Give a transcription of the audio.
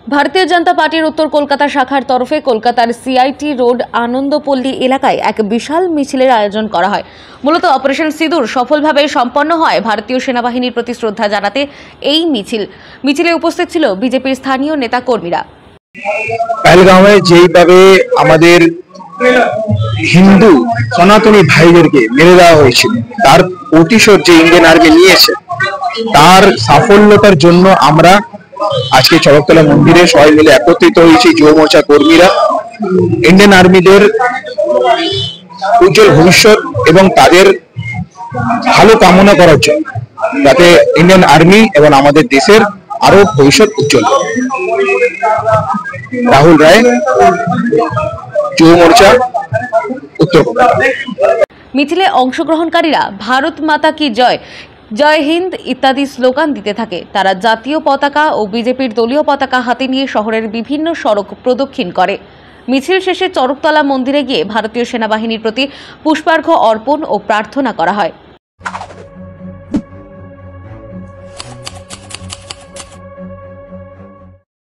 ভারতীয় জনতা পার্টির উত্তর কলকাতা শাখার তরফে কলকাতার সিআইটি রোড আনন্দপল্লী এলাকায় এক বিশাল মিছিলের আয়োজন করা হয়। মূলত অপারেশন সিঁদুর সফলভাবে সম্পন্ন হয় ভারতীয় সেনাবাহিনীর প্রতি শ্রদ্ধা জানাতে এই মিছিলে উপস্থিত ছিল বিজেপির স্থানীয় নেতা কর্মীরা। পহেলগাঁওয়ে যেইভাবে আমাদের হিন্দু সনাতনী ভাইদেরকে মেরে দেওয়া হয়েছিল, তার প্রতিশোধ যে ইন্ডিয়ান আর্মি নিয়েছে, তার সাফল্যতার জন্য আমরা আজকে চড়কতলা মন্দিরে সবাই মিলে একত্রিত হয়েছি। যুব মোর্চা কর্মীরা ইন্ডিয়ান আর্মিদের উজ্জ্বল ভবিষ্যৎ এবং তাদের ভালো কামনা করার জন্য, যাতে ইন্ডিয়ান আর্মি এবং আমাদের দেশের আরো ভবিষ্যৎ উজ্জ্বল। রাহুল রায়, যুব মোর্চা, উত্তর কলকাতা। মিছিলে অংশগ্রহণকারীরা ভারত মাতা কি জয়, জয় হিন্দ ইত্যাদি স্লোগান দিতে থাকে। তারা জাতীয় পতাকা ও বিজেপির দলীয় পতাকা হাতে নিয়ে শহরের বিভিন্ন সড়ক প্রদক্ষিণ করে। মিছিল শেষে চড়কতলা মন্দিরে গিয়ে ভারতীয় সেনাবাহিনীর প্রতি পুষ্পার্ঘ্য অর্পণ ও প্রার্থনা করা হয়।